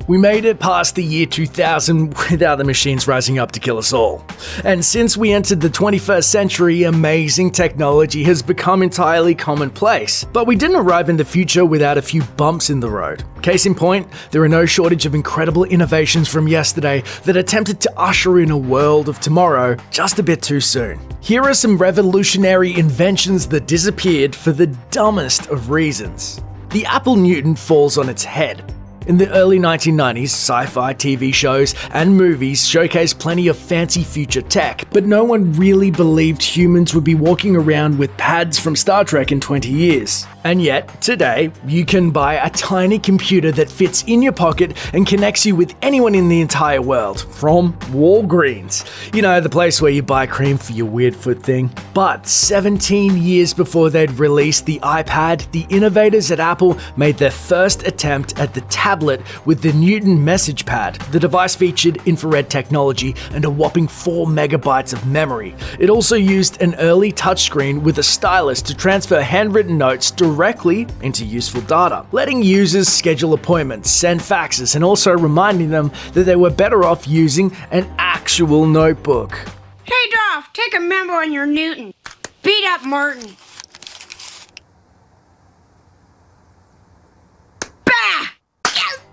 We made it past the year 2000 without the machines rising up to kill us all. And since we entered the 21st century, amazing technology has become entirely commonplace. But we didn't arrive in the future without a few bumps in the road. Case in point, there are no shortage of incredible innovations from yesterday that attempted to usher in a world of tomorrow just a bit too soon. Here are some revolutionary inventions that disappeared for the dumbest of reasons. The Apple Newton falls on its head. In the early 1990s, sci-fi TV shows and movies showcased plenty of fancy future tech, but no one really believed humans would be walking around with pads from Star Trek in 20 years. And yet, today, you can buy a tiny computer that fits in your pocket and connects you with anyone in the entire world, from Walgreens. You know, the place where you buy cream for your weird foot thing. But 17 years before they'd released the iPad, the innovators at Apple made their first attempt at the tablet with the Newton Message Pad. The device featured infrared technology and a whopping 4 megabytes of memory. It also used an early touchscreen with a stylus to transfer handwritten notes directly into useful data, letting users schedule appointments, send faxes, and also reminding them that they were better off using an actual notebook. Hey Dolph, take a memo on your Newton. Beat up Martin.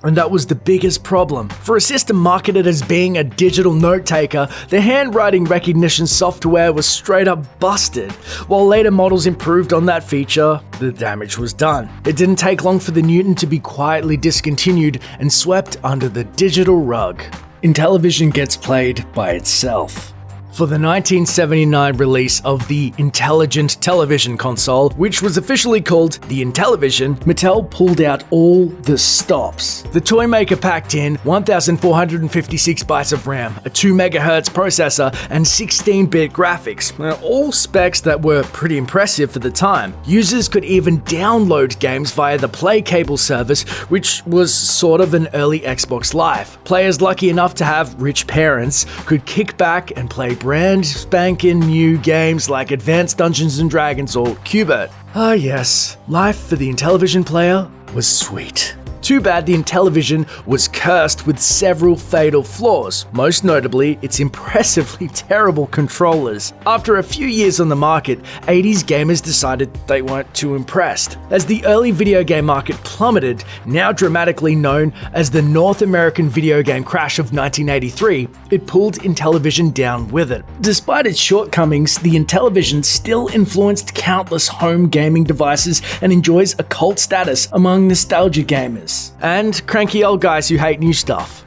And that was the biggest problem. For a system marketed as being a digital note taker, the handwriting recognition software was straight up busted. While later models improved on that feature, the damage was done. It didn't take long for the Newton to be quietly discontinued and swept under the digital rug. Intellivision gets played by itself. For the 1979 release of the Intelligent Television console, which was officially called the Intellivision, Mattel pulled out all the stops. The toy maker packed in 1,456 bytes of RAM, a 2 MHz processor, and 16-bit graphics, all specs that were pretty impressive for the time. Users could even download games via the Play Cable service, which was sort of an early Xbox Live. Players lucky enough to have rich parents could kick back and play brand spanking new games like Advanced Dungeons & Dragons or Qbert. Ah yes, life for the Intellivision player was sweet. Too bad the Intellivision was cursed with several fatal flaws, most notably its impressively terrible controllers. After a few years on the market, 80s gamers decided they weren't too impressed. As the early video game market plummeted, now dramatically known as the North American video game crash of 1983, it pulled Intellivision down with it. Despite its shortcomings, the Intellivision still influenced countless home gaming devices and enjoys a cult status among nostalgia gamers. And cranky old guys who hate new stuff.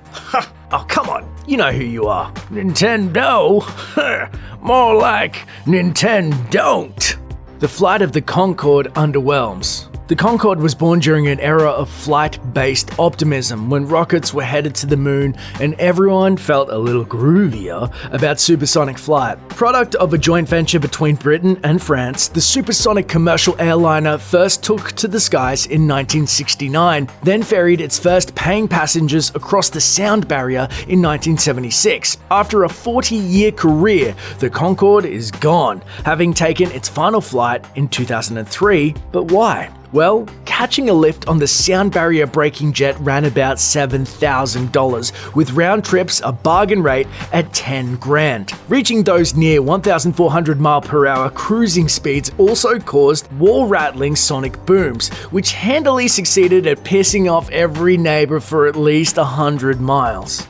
Oh, come on, you know who you are. Nintendo? More like Nintendo-don't. The flight of the Concorde underwhelms. The Concorde was born during an era of flight-based optimism when rockets were headed to the moon and everyone felt a little groovier about supersonic flight. Product of a joint venture between Britain and France, the supersonic commercial airliner first took to the skies in 1969, then ferried its first paying passengers across the sound barrier in 1976. After a 40-year career, the Concorde is gone, having taken its final flight in 2003. But why? Well, catching a lift on the sound barrier breaking jet ran about $7,000, with round trips a bargain rate at $10,000. Reaching those near 1,400 mph cruising speeds also caused wall-rattling sonic booms, which handily succeeded at pissing off every neighbor for at least 100 miles.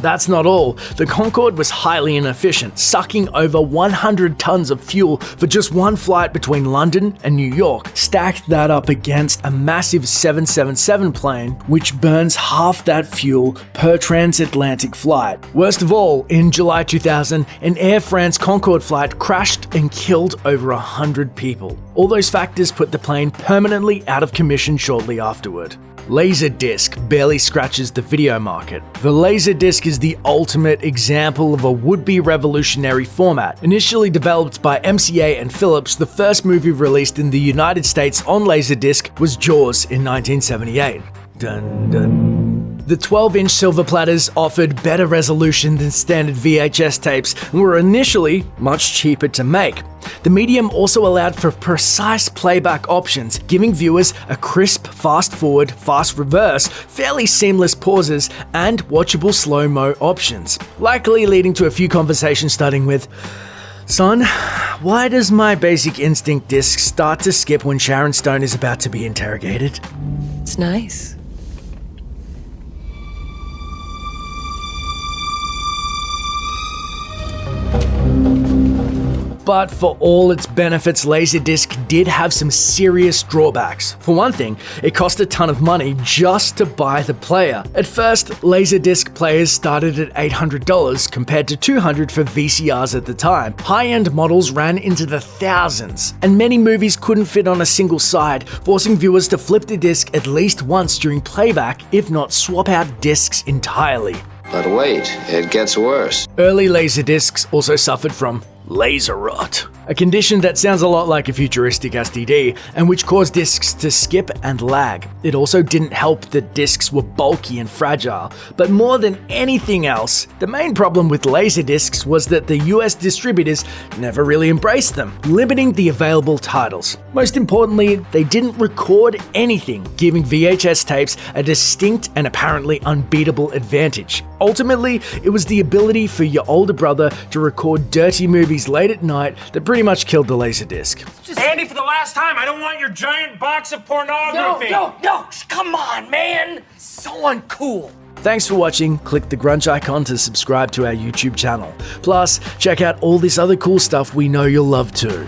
That's not all. The Concorde was highly inefficient, sucking over 100 tons of fuel for just one flight between London and New York. Stack that up against a massive 777 plane, which burns half that fuel per transatlantic flight. Worst of all, in July 2000, an Air France Concorde flight crashed and killed over 100 people. All those factors put the plane permanently out of commission shortly afterward. LaserDisc barely scratches the video market. The LaserDisc is the ultimate example of a would-be revolutionary format. Initially developed by MCA and Philips, the first movie released in the United States on LaserDisc was Jaws in 1978. Dun dun. The 12-inch silver platters offered better resolution than standard VHS tapes and were initially much cheaper to make. The medium also allowed for precise playback options, giving viewers a crisp fast forward, fast reverse, fairly seamless pauses, and watchable slow-mo options, likely leading to a few conversations starting with, "Son, why does my Basic Instinct disc start to skip when Sharon Stone is about to be interrogated?" It's nice. But for all its benefits, LaserDisc did have some serious drawbacks. For one thing, it cost a ton of money just to buy the player. At first, LaserDisc players started at $800 compared to $200 for VCRs at the time. High-end models ran into the thousands, and many movies couldn't fit on a single side, forcing viewers to flip the disc at least once during playback, if not swap out discs entirely. But wait, it gets worse. Early LaserDiscs also suffered from laser rot, a condition that sounds a lot like a futuristic STD, and which caused discs to skip and lag. It also didn't help that discs were bulky and fragile, but more than anything else, the main problem with LaserDiscs was that the US distributors never really embraced them, limiting the available titles. Most importantly, they didn't record anything, giving VHS tapes a distinct and apparently unbeatable advantage. Ultimately, it was the ability for your older brother to record dirty movies late at night that pretty much killed the LaserDisc. Andy, for the last time, I don't want your giant box of pornography. No, come on, man. So uncool. Thanks for watching. Click the grunge icon to subscribe to our YouTube channel. Plus, check out all this other cool stuff we know you'll love too.